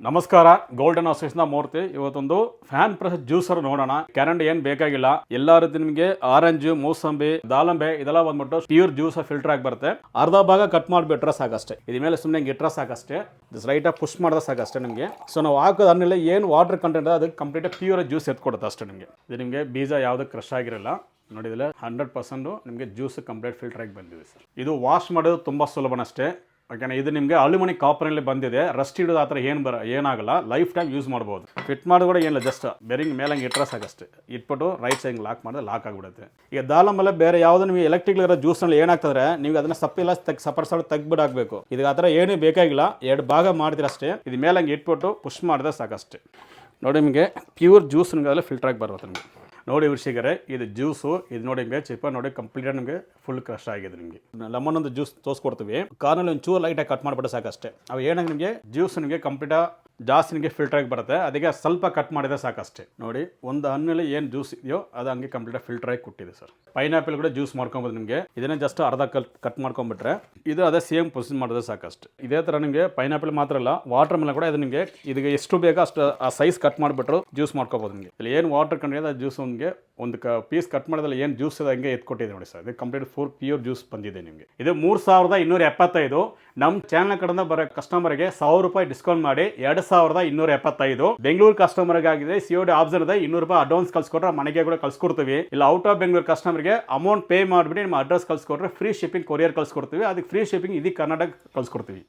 ನಮಸ್ಕಾರ, golden association ಮೂರ್ತಿ. ಇವತ್ತೊಂದು fan press juicer ನೋಡೋಣ. ಕ್ಯಾರಂಡ್ ಏನ್ ಬೇಕಾಗಿಲ್ಲ, ಎಲ್ಲಾ ರೀತಿ ನಿಮಗೆ ಆರೆಂಜ್, ಮೂಸಂಬಿ, ದಾಳಂಬೆ ಇದೆಲ್ಲ ಬಂದ್ಬಿಟ್ಟು ಪ್ಯೂರ್ ಜ್ಯೂಸ್ ಫಿಲ್ಟರ್ ಆಗಿ ಬರುತ್ತೆ. ಅರ್ಧ ಭಾಗ ಕಟ್ ಮಾಡಿಬಿಟ್ರೆ ಸಾಕಷ್ಟೇ. ಇದ್ರ ಮೇಲೆ ಸುಮ್ಮನೆ ಇಟ್ರೆ ಸಾಕಷ್ಟೇ, ರೈಟ್ ಆಗಿ ಪುಷ್ ಮಾಡಿದ್ರೆ ಸಾಕಷ್ಟೇ ನಿಮಗೆ. ಸೊ ನಾವು ಹಾಕೋದ್ಮೇಲೆ ಏನು ವಾಟರ್ ಕಂಟೆಂಟ್ ಅದಕ್ಕೆ ಕಂಪ್ಲೀಟ್ ಪ್ಯೂರ್ ಜ್ಯೂಸ್ ಎತ್ಕೊಡುತ್ತೆ ಅಷ್ಟೇ ನಿಮಗೆ. ಇದು ನಿಮಗೆ ಬೀಜ ಯಾವ್ದು ಕ್ರಶ್ ಆಗಿರಲ್ಲ. ನೋಡಿದ್ರೆ 100% ನಿಮಗೆ ಜ್ಯೂಸ್ ಕಂಪ್ಲೀಟ್ ಫಿಲ್ಟರ್ ಆಗಿ ಬಂದಿದೆ ಸರ್. ಇದು ವಾಶ್ ಮಾಡೋದು ತುಂಬ ಸುಲಭನಷ್ಟೇ. ಓಕೆನಾ, ಇದು ನಿಮಗೆ ಅಲ್ಯೂಮಿನಿಯಂ ಕಾಪರ್ನಲ್ಲಿ ಬಂದಿದೆ. ರಸ್ಟ್ ಹಿಡಿದು ಆ ಥರ ಏನಾಗಲ್ಲ, ಲೈಫ್ ಟೈಮ್ ಯೂಸ್ ಮಾಡ್ಬೋದು. ಫಿಟ್ ಮಾಡೋದು ಕೂಡ ಏನಿಲ್ಲ, ಜಸ್ಟ್ ಬೆರಿಂಗ್ ಮೇಲೆ ಹಂಗೆ ಇಟ್ಟರೆ ಸಾಕಷ್ಟೇ. ಇಟ್ಬಿಟ್ಟು ರೈಟ್ ಸೈಡ್ ಲಾಕ್ ಮಾಡಿದ್ರೆ ಲಾಕ್ ಆಗಿಬಿಡುತ್ತೆ. ಈಗ ದಾಳಂಬೆಲ್ಲ ಬೇರೆ ಯಾವುದೋ ನೀವು ಎಲೆಕ್ಟ್ರಿಕ್ ಇರೋ ಜ್ಯೂಸ್ನಲ್ಲಿ ಏನಾಗ್ತದ್ರೆ ನೀವು ಅದನ್ನ ಸಪ್ಪಿಲ್ಲ ಸಪರ್ಸಾಡು ತೆಗ್ಬಿಡಾಗಬೇಕು. ಇದಕ್ಕೆ ಆ ಥರ ಏನೂ ಬೇಕಾಗಿಲ್ಲ, 2 ಭಾಗ ಮಾಡ್ತೀರ ಅಷ್ಟೇ. ಇದು ಮೇಲೆ ಹಂಗೆ ಇಟ್ಬಿಟ್ಟು ಪುಷ್ ಮಾಡಿದ್ರೆ ಸಾಕಷ್ಟೇ. ನೋಡಿ ನಿಮಗೆ ಪ್ಯೂರ್ ಜ್ಯೂಸ್ ನಿಮಗೆ ಅದೆಲ್ಲ ಫಿಲ್ಟರ್ ಆಗಿ ಬರುತ್ತೆ ನಿಮಗೆ. ನೋಡಿ ವೀಕ್ಷಕರೇ, ಇದು ಜ್ಯೂಸು, ಇದು ನೋಡಿ ನಿಮಗೆ ಚಿಪ್ಪ ನೋಡಿ ಕಂಪ್ಲೀಟ್ ನಿಮಗೆ ಫುಲ್ ಕ್ರಶ್ ಆಗಿದೆ. ನಿಮಗೆ ಲೆಮನ್ ಒಂದು ಜ್ಯೂಸ್ ತೋರಿಸ್ಕೊಡ್ತೀವಿ. ಕಾರ್ನಲ್ಲಿ ಒಂಚೂರು ಲೈಟಾಗಿ ಕಟ್ ಮಾಡಿಬಿಟ್ಟು ಸಾಕಷ್ಟೇ. ಅವು ಏನಾಗಿ ನಿಮಗೆ ಜ್ಯೂಸ್ ನಿಮಗೆ ಕಂಪ್ಲೀಟ್ ಜಾಸ್ತಿ ನಿಮಗೆ ಫಿಲ್ಟರ್ ಆಗಿ ಬರುತ್ತೆ. ಅದಕ್ಕೆ ಸ್ವಲ್ಪ ಕಟ್ ಮಾಡಿದ್ರೆ ಸಾಕಷ್ಟೇ. ನೋಡಿ, ಒಂದು ಹಣ್ಣಲ್ಲಿ ಏನು ಜ್ಯೂಸ್ ಇದೆಯೋ ಅದು ಹಂಗೆ ಕಂಪ್ಲೀಟ್ ಫಿಲ್ಟರ್ ಆಗಿ ಕೊಟ್ಟಿದೆ ಸರ್. ಪೈನಾಪಲ್ ಕೂಡ ಜ್ಯೂಸ್ ಮಾಡ್ಕೊಬೋದು ನಿಮಗೆ. ಇದನ್ನೇ ಜಸ್ಟ್ ಅರ್ಧ ಕಟ್ ಮಾಡ್ಕೊಂಡ್ಬಿಟ್ರೆ ಇದು ಅದೇ ಸೇಮ್ ಪ್ರೊಸೀಜರ್ ಮಾಡಿದ್ರೆ ಸಾಕಷ್ಟು. ಇದೇ ಥರ ನಿಮಗೆ ಪೈನಾಪಲ್ ಮಾತ್ರ ಅಲ್ಲ, ವಾಟರ್ ಮೇಲೆ ಕೂಡ ಇದು ನಿಮಗೆ ಇದಕ್ಕೆ ಎಷ್ಟು ಬೇಕೋ ಅಷ್ಟು ಆ ಸೈಜ್ ಕಟ್ ಮಾಡಿಬಿಟ್ರು ಜ್ಯೂಸ್ ಮಾಡ್ಕೋಬೋದು. ನಿಮಗೆ ಇಲ್ಲಿ ಏನು ವಾಟರ್ ಕಂಡಿದೆ ಆ ಜ್ಯೂಸ್ ನಿಮಗೆ ಒಂದು ಪೀಸ್ ಕಟ್ ಮಾಡಿದ್ರೆ ಏನು ಜ್ಯೂಸ್ ಇದೆ ಹಂಗೆ ಎತ್ಕೊಟ್ಟಿದೆ ನೋಡಿ ಸರ್. ಇದು ಕಂಪ್ಲೀಟ್ ಪ್ಯೂರ್ ಜ್ಯೂಸ್ ಬಂದಿದೆ ನಿಮಗೆ. ಇದು 3275. ನಮ್ಮ ಚಾನಲ್ ಕಡೆಯಿಂದ ಬರೋ ಕಸ್ಟಮರ್ಗೆ ₹1000 ಡಿಸ್ಕೌಂಟ್ ಮಾಡಿ 2275. ಬೆಂಗಳೂರು ಕಸ್ಟಮರ್ಗೆ ಆಗಿದೆ COD ಆಪ್ಷನ್ ಇದೆ. ₹200 ಅಡ್ವಾನ್ಸ್ ಕಳ್ಸಿಕೊಟ್ರೆ ಮನೆಗೆ ಕೂಡ ಕಳ್ಸಿಕೊಡ್ತೀವಿ. ಇಲ್ಲ ಔಟ್ ಆಫ್ ಬೆಂಗಳೂರು ಕಸ್ಟಮರ್ಗೆ ಅಮೌಂಟ್ ಪೇ ಮಾಡಿಬಿಟ್ಟು ನಿಮ್ಮ ಅಡ್ರೆಸ್ ಕಳ್ಸಿಕೊಟ್ರೆ ಫ್ರೀ ಶಿಪ್ಪಿಂಗ್ ಕೊರಿಯರ್ ಕಳ್ಸಿಕೊಡ್ತೀವಿ. ಅದಕ್ಕೆ ಫ್ರೀ ಶಿಪ್ಪಿಂಗ್ ಇದಕ್ಕೆ ಕರ್ನಾಟಕ ಕಳ್ಸಿಕೊಡ್ತೀವಿ.